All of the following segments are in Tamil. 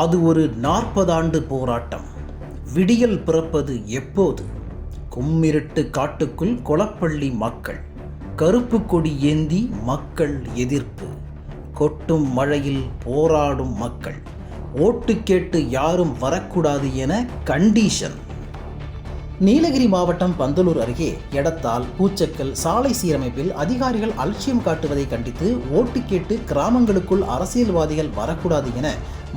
அது ஒரு 40 ஆண்டு போராட்டம். விடியல் பிறப்பது எப்போது? கும்மிருட்டு காட்டுக்குள் கொளப்பள்ளி மக்கள், கருப்பு கொடி ஏந்தி மக்கள் எதிர்ப்பு, கொட்டும் மழையில் போராடும் மக்கள், ஓட்டு கேட்டு யாரும் வரக்கூடாது என கண்டிஷன். நீலகிரி மாவட்டம் பந்தலூர் அருகே எடத்தால், பூச்சக்கல் சாலை சீரமைப்பில் அதிகாரிகள் அலட்சியம் காட்டுவதை கண்டித்து ஓட்டு கேட்டு கிராமங்களுக்குள் அரசியல்வாதிகள் வரக்கூடாது என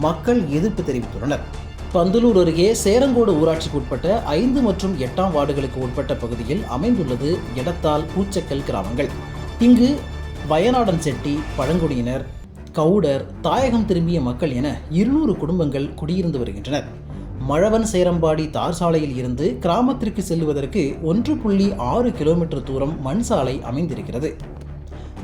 மக்கள் எதிர்ப்பு தெரிவித்துள்ளனர். பந்தலூர் அருகே சேரங்கோடு ஊராட்சிக்கு உட்பட்ட 5 மற்றும் 8ஆம் வார்டுகளுக்கு உட்பட்ட பகுதியில் அமைந்துள்ளது எடத்தால், பூச்சக்கல் கிராமங்கள். இங்கு வயநாடன் செட்டி, பழங்குடியினர், கவுடர், தாயகம் திரும்பிய மக்கள் என 200 குடும்பங்கள் குடியிருந்து வருகின்றனர். மழவன் சேரம்பாடி தார் சாலையில் இருந்து கிராமத்திற்கு செல்லுவதற்கு 1.6 கிலோமீட்டர் தூரம் மண் சாலை அமைந்திருக்கிறது.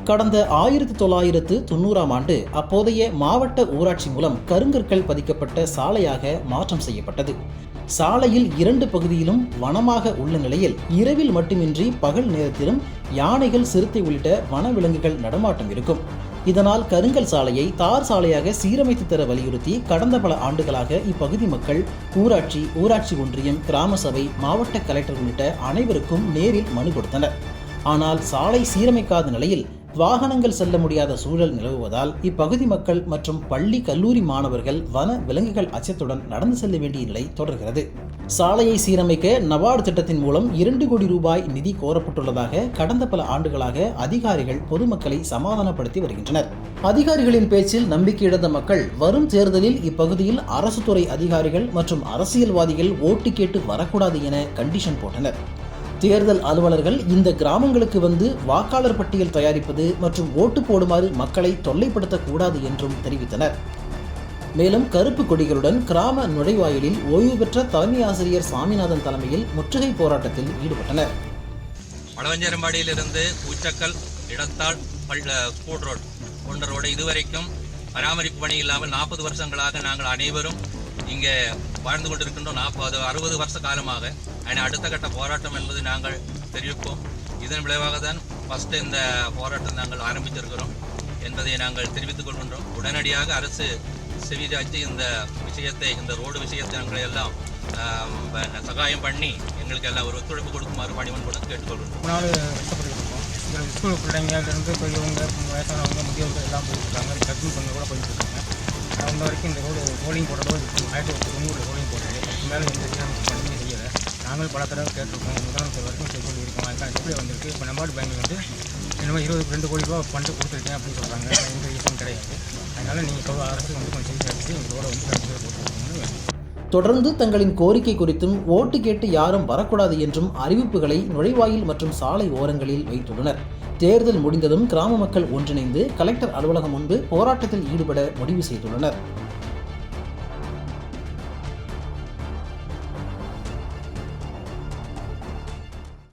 கடந்த 1990ஆம் ஆண்டு அப்போதைய மாவட்ட ஊராட்சி மூலம் கருங்கற்கள் பதிக்கப்பட்ட சாலையாக மாற்றம் செய்யப்பட்டது. சாலையில் 2 பகுதியிலும் வனமாக உள்ள நிலையில் இரவில் மட்டுமின்றி பகல் நேரத்திலும் யானைகள், சிறுத்தை உள்ளிட்ட வனவிலங்குகள் நடமாட்டம் இருக்கும். இதனால் கருங்கல் சாலையை தார் சாலையாக சீரமைத்து தர வலியுறுத்தி கடந்த பல ஆண்டுகளாக இப்பகுதி மக்கள் ஊராட்சி ஒன்றியம், கிராம சபை, மாவட்ட கலெக்டர் உள்ளிட்ட அனைவருக்கும் நேரில் மனு கொடுத்தனர். ஆனால் சாலை சீரமைக்காத நிலையில் வாகனங்கள் செல்ல முடியாத சூழல் நிலவுவதால் இப்பகுதி மக்கள் மற்றும் பள்ளி, கல்லூரி மாணவர்கள் வன விலங்குகள் அச்சத்துடன் நடந்து செல்ல வேண்டிய நிலை தொடர்கிறது. சாலையை சீரமைக்க நபார்டு திட்டத்தின் மூலம் 2 கோடி ரூபாய் நிதி கோரப்பட்டுள்ளதாக கடந்த பல ஆண்டுகளாக அதிகாரிகள் பொதுமக்களை சமாதானப்படுத்தி வருகின்றனர். அதிகாரிகளின் பேச்சில் நம்பிக்கை இழந்த மக்கள் வரும் தேர்தலில் இப்பகுதியில் அரசு துறை அதிகாரிகள் மற்றும் அரசியல்வாதிகள் ஓட்டு கேட்டு வரக்கூடாது என கண்டிஷன் போட்டனர். தேர்தல் அலுவலர்கள் இந்த கிராமங்களுக்கு வந்து வாக்காளர் பட்டியல் தயாரிப்பது மற்றும் ஓட்டு போடுமாறு மக்களை தொல்லைப்படுத்தக்கூடாது என்றும் தெரிவித்தனர். மேலும் கருப்பு கொடிகளுடன் கிராம நுழைவாயிலில் ஓய்வு பெற்ற தலைமை ஆசிரியர் சாமிநாதன் தலைமையில் முற்றுகை போராட்டத்தில் ஈடுபட்டனர். வடவஞ்சேரம்பாடியிலிருந்து பூச்சக்கல், இடத்தால், ஸ்கூல் ரோடு போன்ற ரோடு இதுவரைக்கும் பராமரிப்பு பணி இல்லாமல் 40 வருஷங்களாக நாங்கள் அனைவரும் இங்கே வாழ்ந்து கொண்டிருக்கின்றோம். 60 வருஷ காலமாக அடுத்த கட்ட போராட்டம் என்பது நாங்கள் தெரிவிப்போம். இதன் விளைவாக தான் ஃபர்ஸ்ட் இந்த போராட்டம் நாங்கள் ஆரம்பித்திருக்கிறோம் என்பதை நாங்கள் தெரிவித்துக் கொள்கின்றோம். உடனடியாக அரசு செவிதாச்சு இந்த ரோடு விஷயத்தை நாங்கள் எல்லாம் சகாயம் பண்ணி எங்களுக்கு எல்லாம் ஒரு ஒத்துழைப்பு கொடுக்குமாறு பணிவன் கூட கேட்டுக்கொள்கிறோம். 4 கஷ்டப்பட்டுருக்கோம். ஸ்கூல் பிள்ளைங்கலேருந்து பெரியவங்க, வயசானவங்க, முதியவர்கள் எல்லாம் போயிட்டுருக்காங்க. கர்ப்பிணி பொண்ணு கூட போயிட்டுருக்காங்க. அந்த வரைக்கும் இந்த ரோலிங் போடுறதோ 1990 ரோலிங் போடுறது மேலே எந்த சீரமைப்பு பண்ணி செய்யலை. நாங்கள் பல தடவை கேட்டிருக்கோம். முதலமைச்சர் வரைக்கும் சொல்லியிருக்கோம். அதுக்கான எப்படி வந்திருக்கு. இப்போ நபார்டு பேங்க் வந்து என்னமோ 22 கோடி ரூபா ஃபண்டு கொடுத்துருக்கேன் அப்படின்னு சொல்கிறாங்க. எந்த ரீசன் கிடையாது. அதனால் நீங்கள் அரசு வந்து கொஞ்சம் செய்து எங்களோட வந்து போட்டுருக்கோம்னு. தொடர்ந்து தங்களின் கோரிக்கை குறித்தும் ஓட்டு கேட்டு யாரும் வரக்கூடாது என்றும் அறிவிப்புகளை நுழைவாயில் மற்றும் சாலை ஓரங்களில் வைத்துள்ளனர். தேர்தல் முடிந்ததும் கிராம மக்கள் ஒன்றிணைந்து கலெக்டர் அலுவலகம் முன்பு போராட்டத்தில் ஈடுபட முடிவு செய்துள்ளனர்.